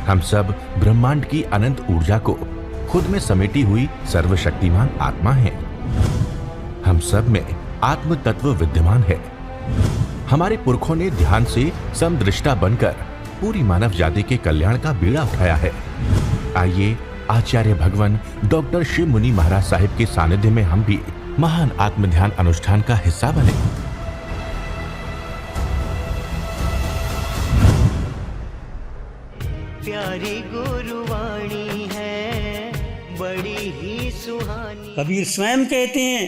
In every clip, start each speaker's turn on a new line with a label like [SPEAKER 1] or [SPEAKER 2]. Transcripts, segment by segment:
[SPEAKER 1] हम सब ब्रह्मांड की अनंत ऊर्जा को खुद में समेटी हुई सर्वशक्तिमान आत्मा हैं। हम सब में आत्म तत्व विद्यमान है। हमारे पुरखों ने ध्यान से समदृष्टा बनकर पूरी मानव जाति के कल्याण का बीड़ा उठाया है। आइए आचार्य भगवान डॉक्टर शिव मुनि महाराज साहिब के सानिध्य में हम भी महान आत्म ध्यान अनुष्ठान का हिस्सा बने।
[SPEAKER 2] प्यारी गुरुवाणी है बड़ी ही सुहानी।
[SPEAKER 3] कबीर स्वयं कहते हैं,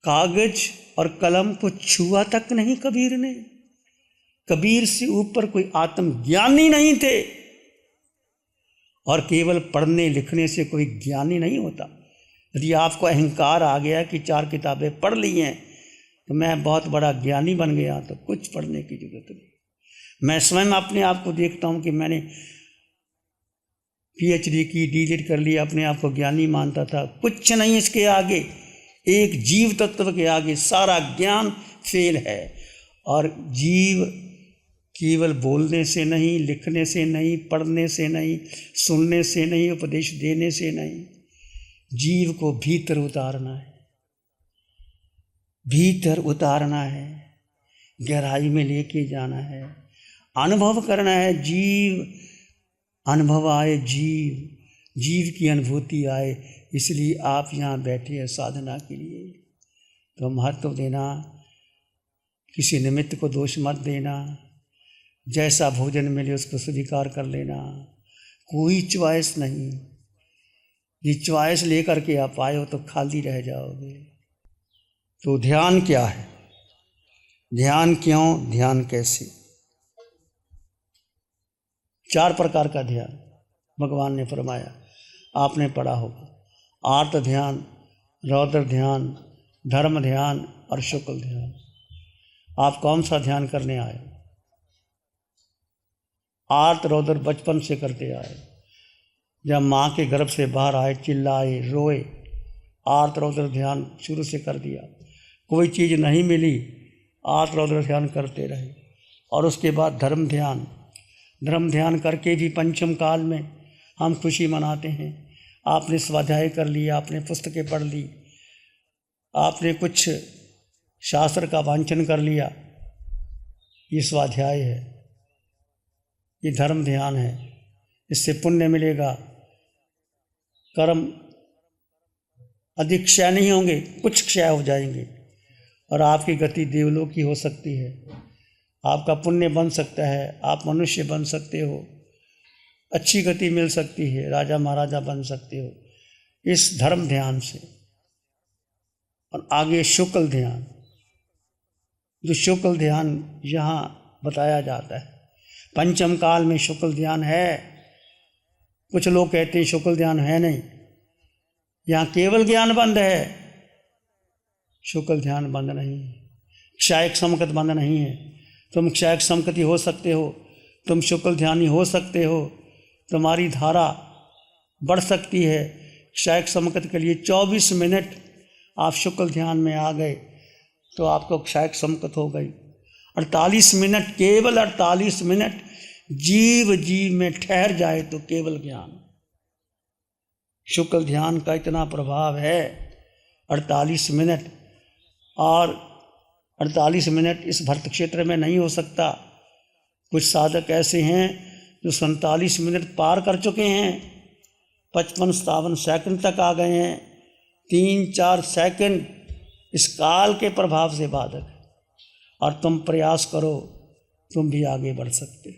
[SPEAKER 3] कागज और कलम को छुआ तक नहीं कबीर ने। कबीर से ऊपर कोई आत्मज्ञानी नहीं थे, और केवल पढ़ने लिखने से कोई ज्ञानी नहीं होता। यदि आपको अहंकार आ गया कि 4 किताबें पढ़ ली हैं तो मैं बहुत बड़ा ज्ञानी बन गया, तो कुछ पढ़ने की जरूरत नहीं। मैं स्वयं अपने आप को देखता हूँ कि मैंने PhD की, D.Litt कर लिया, अपने आप को ज्ञानी मानता था। कुछ नहीं इसके आगे, एक जीव तत्व के आगे सारा ज्ञान फेल है। और जीव केवल बोलने से नहीं, लिखने से नहीं, पढ़ने से नहीं, सुनने से नहीं, उपदेश देने से नहीं, जीव को भीतर उतारना है। भीतर उतारना है, गहराई में लेके जाना है, अनुभव करना है। जीव अनुभव आए, जीव की अनुभूति आए। इसलिए आप यहाँ बैठे हैं साधना के लिए। तो महत्व देना, किसी निमित्त को दोष मत देना, जैसा भोजन मिले उसको स्वीकार कर लेना। कोई चॉइस नहीं। ये चॉइस लेकर के आप आए हो तो खाली रह जाओगे। तो ध्यान क्या है, ध्यान क्यों, ध्यान कैसे? 4 प्रकार का ध्यान भगवान ने फरमाया, आपने पढ़ा होगा। आर्त ध्यान, रौद्र ध्यान, धर्म ध्यान और शुक्ल ध्यान। आप कौन सा ध्यान करने आए? आर्त रौद्र बचपन से करते आए। जब माँ के गर्भ से बाहर आए, चिल्लाए, रोए, आर्त रौद्र ध्यान शुरू से कर दिया। कोई चीज़ नहीं मिली, आर्त रौद्र ध्यान करते रहे। और उसके बाद धर्म ध्यान करके भी पंचम काल में हम खुशी मनाते हैं। आपने स्वाध्याय कर लिया, आपने पुस्तकें पढ़ ली, आपने कुछ शास्त्र का वांचन कर लिया, ये स्वाध्याय है, ये धर्म ध्यान है। इससे पुण्य मिलेगा। कर्म अधिक क्षय नहीं होंगे, कुछ क्षय हो जाएंगे, और आपकी गति देवलोक की हो सकती है। आपका पुण्य बन सकता है, आप मनुष्य बन सकते हो, अच्छी गति मिल सकती है, राजा महाराजा बन सकते हो इस धर्म ध्यान से। और आगे शुक्ल ध्यान, जो शुक्ल ध्यान यहाँ बताया जाता है। पंचम काल में शुक्ल ध्यान है। कुछ लोग कहते हैं शुक्ल ध्यान है नहीं, यहाँ केवल ज्ञान बंद है, शुक्ल ध्यान बंद नहीं है। क्षायक समकत बंद नहीं है। तुम क्षायक समकति हो सकते हो, तुम शुक्ल ध्यानी हो सकते हो, तुम्हारी धारा बढ़ सकती है। क्षायक समकत के लिए 24 मिनट आप शुक्ल ध्यान में आ गए तो आपको क्षायक समकत हो गई। 48 मिनट, केवल 48 मिनट जीव में ठहर जाए तो केवल ज्ञान। शुक्ल ध्यान का इतना प्रभाव है। 48 मिनट, और 48 मिनट इस भरत क्षेत्र में नहीं हो सकता। कुछ साधक ऐसे हैं जो 47 मिनट पार कर चुके हैं, 55-57 सेकंड तक आ गए हैं। 3-4 सेकंड इस काल के प्रभाव से बाधक है। और तुम प्रयास करो, तुम भी आगे बढ़ सकते।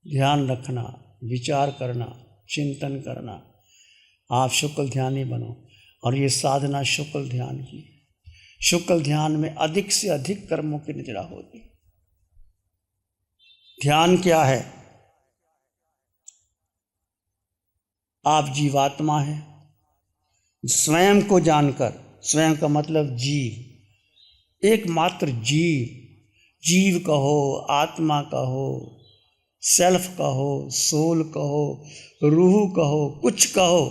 [SPEAKER 3] ध्यान रखना, विचार करना, चिंतन करना, आप शुक्ल ध्यानी बनो। और ये साधना शुक्ल ध्यान की। शुक्ल ध्यान में अधिक से अधिक कर्मों की निद्रा होती। ध्यान क्या है? आप जीवात्मा हैं। स्वयं को जानकर, स्वयं का मतलब जीव, एकमात्र जीव कहो, आत्मा कहो, सेल्फ कहो, सोल कहो, रूह कहो, कुछ कहो,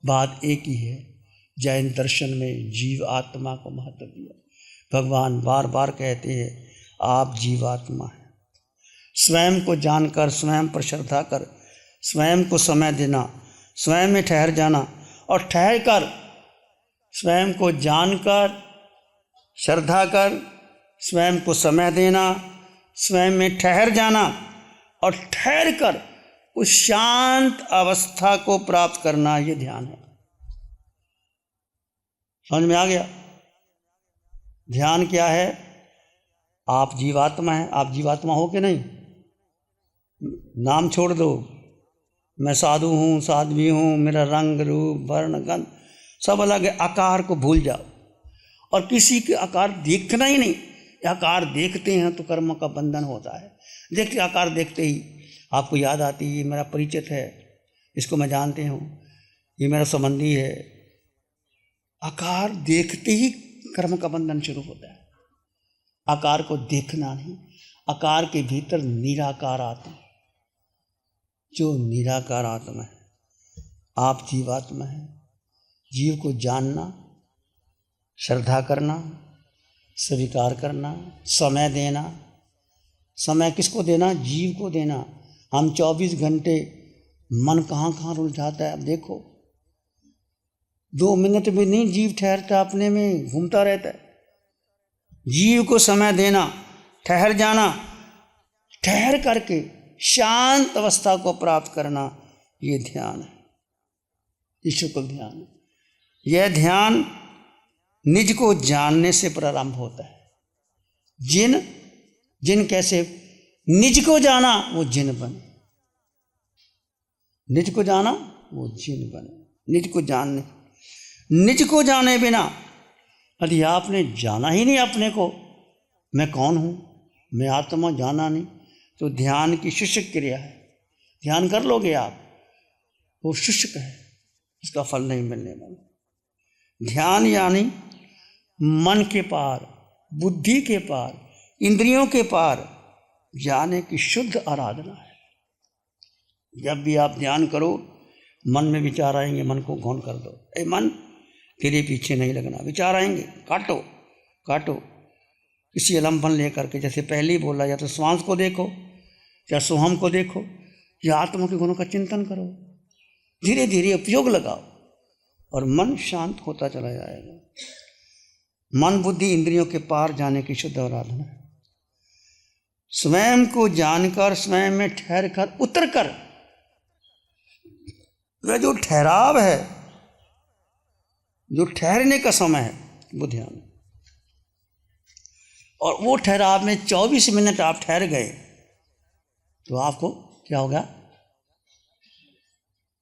[SPEAKER 3] बात एक ही है। जैन दर्शन में जीव आत्मा को महत्व दिया। भगवान बार बार कहते हैं आप जीवात्मा हैं। स्वयं को जानकर स्वयं पर श्रद्धा कर, स्वयं को समय देना, स्वयं में ठहर जाना और ठहर कर स्वयं को जानकर श्रद्धा कर, स्वयं को समय देना, स्वयं में ठहर जाना और ठहर कर उस शांत अवस्था को प्राप्त करना, ये ध्यान है। समझ में आ गया? ध्यान क्या है? आप जीवात्मा हैं। आप जीवात्मा हो कि नहीं? नाम छोड़ दो, मैं साधु हूँ, साध्वी हूँ, मेरा रंग रूप वर्ण गंध सब अलग है। आकार को भूल जाओ और किसी के आकार देखना ही नहीं। आकार देखते हैं तो कर्म का बंधन होता है। देखते आकार देखते ही आपको याद आती है, ये मेरा परिचित है, इसको मैं जानते हूँ, ये मेरा संबंधी है। आकार देखते ही कर्म का बंधन शुरू होता है। आकार को देखना नहीं, आकार के भीतर निराकार आत्मा, जो निराकार आत्मा है, आप जीवात्मा है। जीव को जानना, श्रद्धा करना, स्वीकार करना, समय देना। समय किसको देना? जीव को देना। हम 24 घंटे मन कहाँ कहाँ उलझाता है। अब देखो 2 मिनट भी नहीं जीव ठहरता, अपने में घूमता रहता है। जीव को समय देना, ठहर जाना, ठहर करके शांत अवस्था को प्राप्त करना, ये ध्यान है, ये शुक्ल ध्यान है। यह ध्यान निज को जानने से प्रारंभ होता है। जिन कैसे निज को जाना वो जिन बने, निज को जाना वो जिन बने। निज को जाने बिना यदि आपने जाना ही नहीं अपने को, मैं कौन हूँ, मैं आत्मा, जाना नहीं, तो ध्यान की शुष्क क्रिया है। ध्यान कर लोगे आप, वो शुष्क है, उसका फल नहीं मिलने वाला। ध्यान यानी मन के पार, बुद्धि के पार, इंद्रियों के पार जाने की शुद्ध आराधना है। जब भी आप ध्यान करो, मन में विचार आएंगे, मन को गौण कर दो। ए मन, तेरे पीछे नहीं लगना। विचार आएंगे, काटो। किसी अलम्भन लेकर के, जैसे पहले ही बोला, या तो श्वास को देखो, या सोहम को देखो, या आत्मा के गुणों का चिंतन करो। धीरे धीरे उपयोग लगाओ और मन शांत होता चला जाएगा। मन बुद्धि इंद्रियों के पार जाने की शुद्ध आराधना है। स्वयं को जानकर, स्वयं में ठहर कर, उतर कर, वह जो ठहराव है, जो ठहरने का समय है, वो ध्यान है। और वो ठहराव में 24 मिनट आप ठहर गए तो आपको क्या होगा?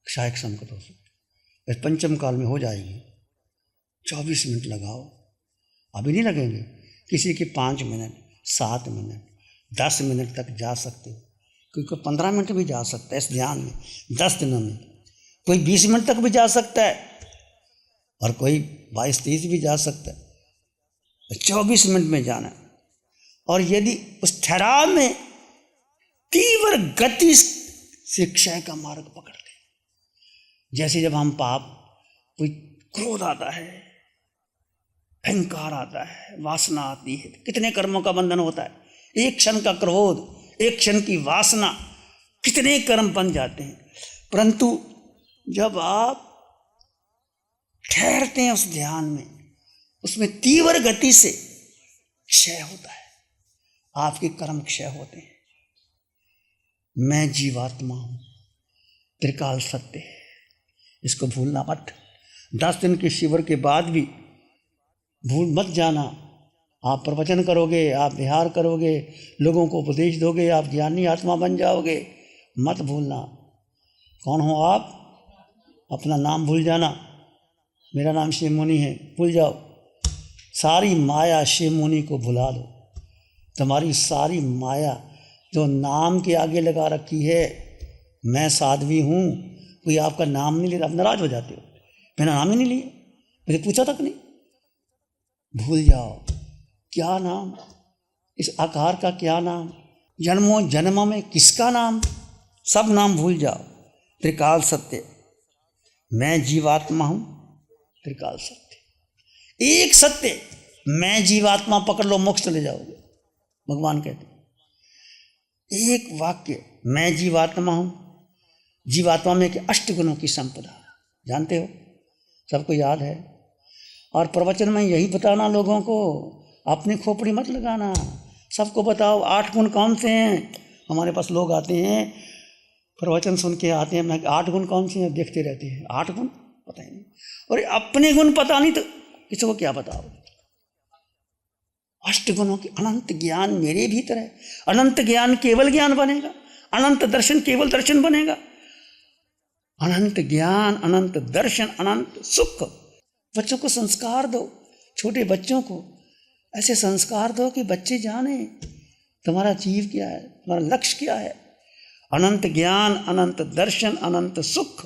[SPEAKER 3] क्षायक संकट हो सकता है, पंचम काल में हो जाएगी। 24 मिनट लगाओ, अभी नहीं लगेंगे। किसी के 5 मिनट, 7 मिनट, 10 मिनट तक जा सकते हो, क्योंकि 15 मिनट भी जा सकता है इस ध्यान में। 10 दिनों में कोई 20 मिनट तक भी जा सकता है और कोई 22-23 भी जा सकता है। 24 मिनट में जाना। और यदि उस ठहराव में तीव्र गति से क्षय का मार्ग पकड़ते, जैसे जब हम पाप, कोई क्रोध आता है, अहंकार आता है, वासना आती है, कितने कर्मों का बंधन होता है। एक क्षण का क्रोध, एक क्षण की वासना, कितने कर्म बन जाते हैं। परंतु जब आप ठहरते हैं उस ध्यान में, उसमें तीव्र गति से क्षय होता है, आपके कर्म क्षय होते हैं। मैं जीवात्मा हूं, त्रिकाल सत्य है, इसको भूलना मत। 10 दिन के शिविर के बाद भी भूल मत जाना। आप प्रवचन करोगे, आप विहार करोगे, लोगों को उपदेश दोगे, आप ज्ञानी आत्मा बन जाओगे। मत भूलना कौन हो आप। अपना नाम भूल जाना, मेरा नाम शिव मुनि है, भूल जाओ। सारी माया शिव मुनि को भुला दो। तुम्हारी सारी माया जो नाम के आगे लगा रखी है, मैं साध्वी हूँ, कोई आपका नाम नहीं लेता, आप नाराज हो जाते हो। मैंने नाम ही नहीं लिया, मुझे पूछा तक नहीं। भूल जाओ क्या नाम, इस आकार का क्या नाम, जन्मों जन्म में किसका नाम, सब नाम भूल जाओ। त्रिकाल सत्य, मैं जीवात्मा हूं, त्रिकाल सत्य, एक सत्य, मैं जीवात्मा पकड़ लो, मोक्ष चले जाओगे, भगवान कहते हैं। एक वाक्य, मैं जीवात्मा हूं। जीवात्मा में के अष्टगुणों की संपदा, जानते हो, सबको याद है। और प्रवचन में यही बताना लोगों को, अपनी खोपड़ी मत लगाना, सबको बताओ 8 गुण कौन से हैं। हमारे पास लोग आते हैं, प्रवचन सुन के आते हैं, मैं 8 गुण कौन से हैं, देखते रहते हैं, 8 गुण पता ही नहीं। और अपने गुण पता नहीं तो किसी को क्या बताओ। अष्टगुणों की अनंत ज्ञान मेरे भीतर है। अनंत ज्ञान केवल ज्ञान बनेगा, अनंत दर्शन केवल दर्शन बनेगा। अनंत ज्ञान, अनंत दर्शन, अनंत सुख। बच्चों को संस्कार दो, छोटे बच्चों को ऐसे संस्कार दो कि बच्चे जाने तुम्हारा जीव क्या है, तुम्हारा लक्ष्य क्या है। अनंत ज्ञान, अनंत दर्शन, अनंत सुख,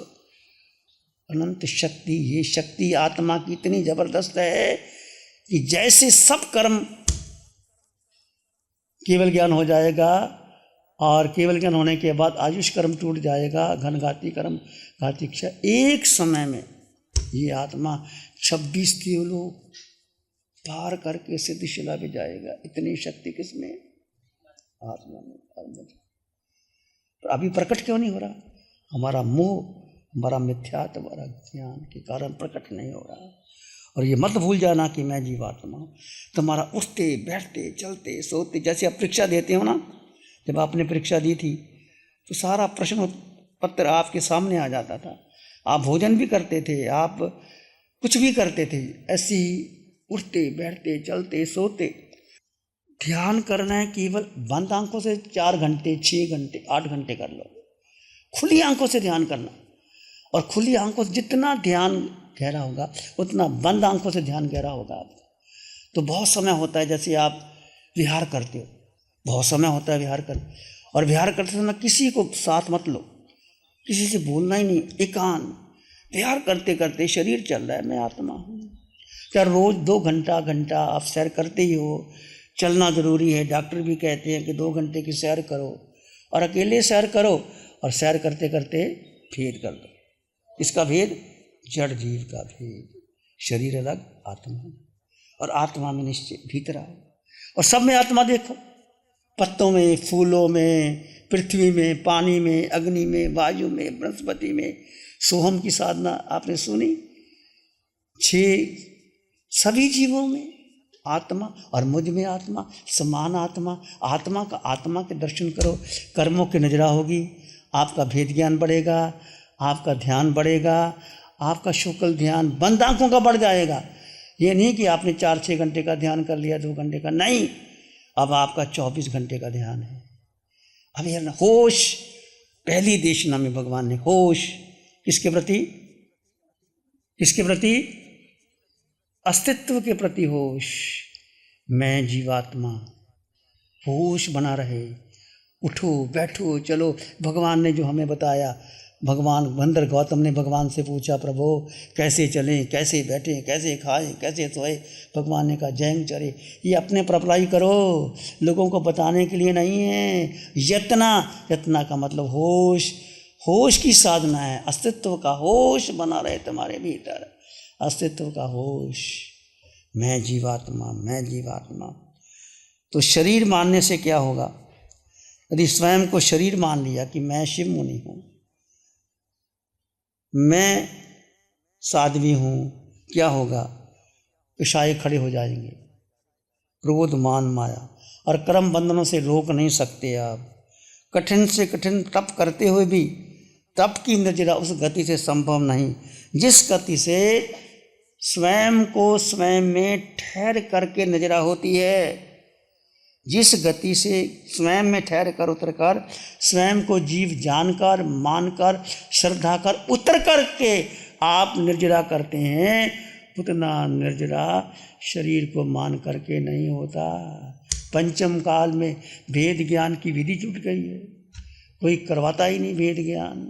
[SPEAKER 3] अनंत शक्ति। ये शक्ति आत्मा की इतनी जबरदस्त है कि जैसे सब कर्म केवल ज्ञान हो जाएगा, और केवल ज्ञान होने के बाद आयुष कर्म टूट जाएगा, घनघाती कर्म, घाती इच्छा। एक समय में ये आत्मा 26 देवलों पार करके सिद्धिशिला भी जाएगा। इतनी शक्ति किसमें? आत्मा में। तो अभी प्रकट क्यों नहीं हो रहा? हमारा मोह, हमारा मिथ्यात्व, हमारा ज्ञान के कारण प्रकट नहीं हो रहा। और ये मत भूल जाना कि मैं जीवात्मा हूँ। तुम्हारा उठते बैठते चलते सोते, जैसे आप परीक्षा देते हो ना, जब आपने परीक्षा दी थी तो सारा प्रश्न पत्र आपके सामने आ जाता था। आप भोजन भी करते थे, आप कुछ भी करते थे, ऐसे ही उठते बैठते चलते सोते। ध्यान करना है केवल बंद आंखों से 4 घंटे 6 घंटे 8 घंटे कर लो। खुली आंखों से ध्यान करना, और खुली आंखों से जितना ध्यान गहरा होगा उतना बंद आंखों से ध्यान गहरा होगा आपका। तो बहुत समय होता है, जैसे आप विहार करते हो, बहुत समय होता है विहार कर, और विहार करते समय किसी को साथ मत लो, किसी से बोलना ही नहीं, एकांत। विहार करते करते शरीर चल रहा है, मैं आत्मा हूँ। क्या रोज 2 घंटा आप सैर करते ही हो? चलना जरूरी है, डॉक्टर भी कहते हैं कि 2 घंटे की सैर करो, और अकेले सैर करो, और सैर करते करते भेद कर दो। इसका भेद जड़ जीव का भेद, शरीर अलग आत्मा, और आत्मा में निश्चय भीतर आओ, और सब में आत्मा देखो, पत्तों में, फूलों में, पृथ्वी में, पानी में, अग्नि में, वायु में, वनस्पति में। सोहम की साधना आपने सुनी, 6 सभी जीवों में आत्मा, और मुझ में आत्मा, समान आत्मा। आत्मा का, आत्मा के दर्शन करो, कर्मों की नजरा होगी, आपका भेद ज्ञान बढ़ेगा, आपका ध्यान बढ़ेगा, आपका शुक्ल ध्यान बंद आंखों का बढ़ जाएगा। ये नहीं कि आपने 4-6 घंटे का ध्यान कर लिया, 2 घंटे का नहीं, अब आपका 24 घंटे का ध्यान है। अब यार होश, पहली देशना में भगवान ने होश किसके प्रति? किसके प्रति? अस्तित्व के प्रति होश। मैं जीवात्मा, होश बना रहे, उठो बैठो चलो। भगवान ने जो हमें बताया, भगवान बंदर गौतम ने भगवान से पूछा, प्रभु कैसे चलें, कैसे बैठें, कैसे खाएं, कैसे सोए? भगवान ने कहा जैंग चरे। ये अपने पर अप्लाई करो, लोगों को बताने के लिए नहीं है। यतना, यतना का मतलब होश, होश की साधना है। अस्तित्व का होश बना रहे तुम्हारे भीतर, अस्तित्व का होश। मैं जीवात्मा, मैं जीवात्मा। तो शरीर मानने से क्या होगा? यदि स्वयं को शरीर मान लिया कि मैं शिव मुनि हूँ, मैं साध्वी हूँ, क्या होगा? पेशाए खड़े हो जाएंगे, क्रोध मान माया, और कर्म बंधनों से रोक नहीं सकते आप। कठिन से कठिन तप करते हुए भी तप की नजरा उस गति से संभव नहीं जिस गति से स्वयं को स्वयं में ठहर करके नजरा होती है। जिस गति से स्वयं में ठहर कर उतर कर, स्वयं को जीव जानकर, मानकर, श्रद्धा कर, उतर कर के आप निर्जरा करते हैं, उतना निर्जरा शरीर को मान करके नहीं होता। पंचम काल में भेद ज्ञान की विधि छूट गई है, कोई करवाता ही नहीं भेद ज्ञान।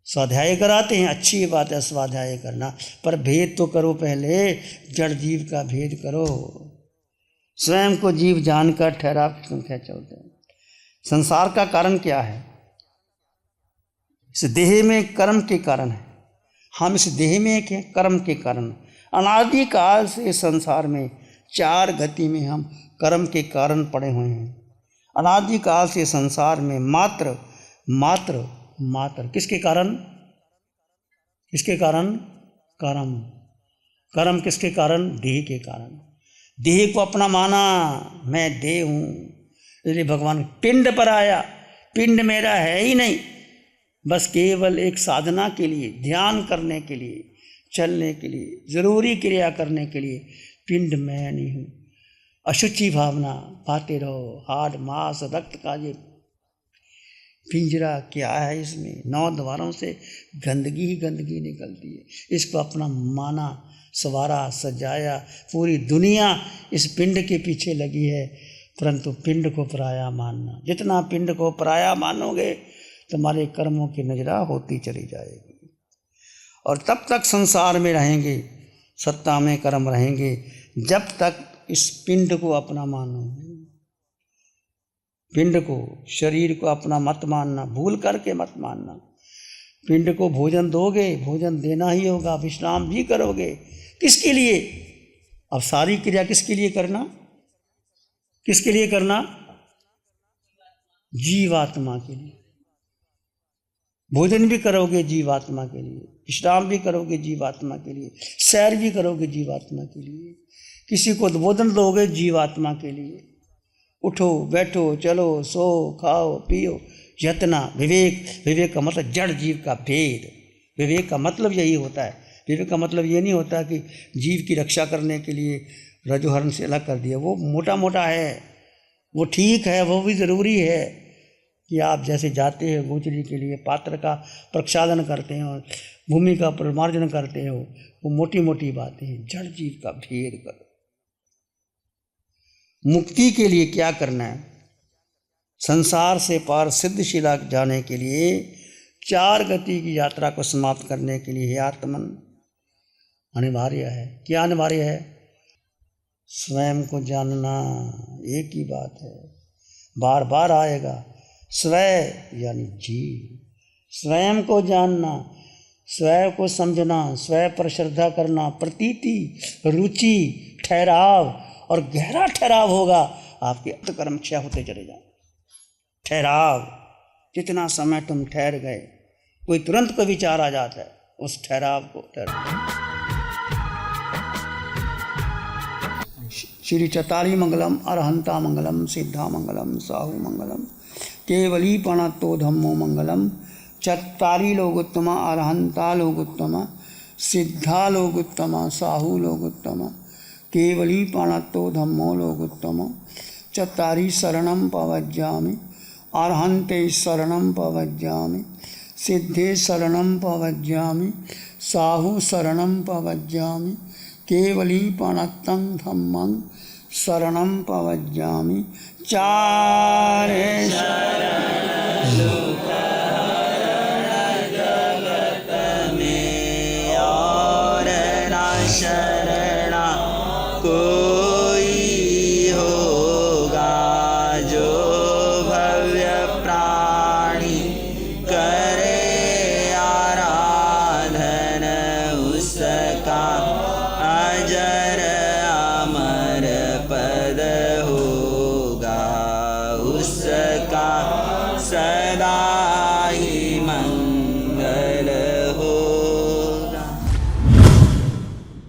[SPEAKER 3] स्वाध्याय कराते हैं, अच्छी बात है स्वाध्याय करना, पर भेद तो करो पहले, जड़ जीव का भेद करो। स्वयं को जीव जानकर ठहरा संख्या चलते हैं। संसार का कारण क्या है? इस देह में कर्म के कारण है। हम इस देह में एक हैं कर्म के कारण। अनादि काल से संसार में 4 गति में हम कर्म के कारण पड़े हुए हैं। अनादिकाल से संसार में मात्र मात्र मात्र किसके कारण? किसके कारण? कर्म। कर्म किसके कारण? देह के कारण। देह को अपना माना, मैं देह हूँ, इसलिए भगवान पिंड पर आया। पिंड मेरा है ही नहीं, बस केवल एक साधना के लिए, ध्यान करने के लिए, चलने के लिए, जरूरी क्रिया करने के लिए। पिंड मैं नहीं हूँ। अशुचि भावना पाते रहो, हाड मांस रक्त का ये पिंजरा क्या है, इसमें 9 द्वारों से गंदगी ही गंदगी निकलती है। इसको अपना माना, सवारा, सजाया, पूरी दुनिया इस पिंड के पीछे लगी है, परंतु पिंड को पराया मानना। जितना पिंड को पराया मानोगे तुम्हारे कर्मों की नजरा होती चली जाएगी, और तब तक संसार में रहेंगे, सत्ता में कर्म रहेंगे, जब तक इस पिंड को अपना मानोगे। पिंड को, शरीर को अपना मत मानना, भूल करके मत मानना। पिंड को भोजन दोगे, भोजन देना ही होगा, विश्राम भी करोगे। किसके लिए? अब सारी क्रिया किसके लिए करना? किसके लिए करना? जीवात्मा के लिए। भोजन भी करोगे जीवात्मा के लिए, विश्राम भी करोगे जीवात्मा के लिए, सैर भी करोगे जीवात्मा के लिए, किसी को उद्बोधन दोगे जीवात्मा के लिए। उठो, बैठो, चलो, सो, खाओ, पियो, यतना। विवेक, विवेक का मतलब जड़ जीव का भेद। विवेक का मतलब यही होता है। विवेक का मतलब ये नहीं होता कि जीव की रक्षा करने के लिए रजोहरण से अलग कर दिया, वो मोटा मोटा है, वो ठीक है, वो भी ज़रूरी है कि आप जैसे जाते हैं गोचरी के लिए, पात्र का प्रक्षालन करते हो, भूमि का परिमार्जन करते हो, वो मोटी मोटी बातें हैं। जड़ जीव का भेद करो। मुक्ति के लिए क्या करना है? संसार से पार सिद्धशिला जाने के लिए, 4 गति की यात्रा को समाप्त करने के लिए, हे आत्मन, अनिवार्य है। क्या अनिवार्य है? स्वयं को जानना। एक ही बात है, बार बार आएगा। स्व यानी जीव, स्वयं को जानना, स्वयं को समझना, स्वयं पर श्रद्धा करना, प्रतीति, रुचि, ठहराव, और गहरा ठहराव होगा। आपके अंतकर्म क्षय होते चले जाए। ठहराव, जितना समय तुम ठहर गए, कोई तुरंत कोई विचार आ जाता है, उस ठहराव को श्री चतारी मंगलम, अरहंता मंगलम, सिद्धा मंगलम, साहू मंगलम, केवली प्रणतो धम्मो मंगलम। चत्तारी लोगोत्तमा, अरहंता लोगोत्तमा, सिद्धा लोगोत्तमा, साहू लोगोत्तमा, केवली प्रणतो धम्मो लोगोत्तमा। चत्तारी शरणं पवज्जामि, अरहन्ते शरणं पवज्जामि, सिद्धे शरणं पवज्जामि, साहू शरणं पवज्जामि, केवली प्रणतं धम्मं शरणं पवज्जामि। चारे शरण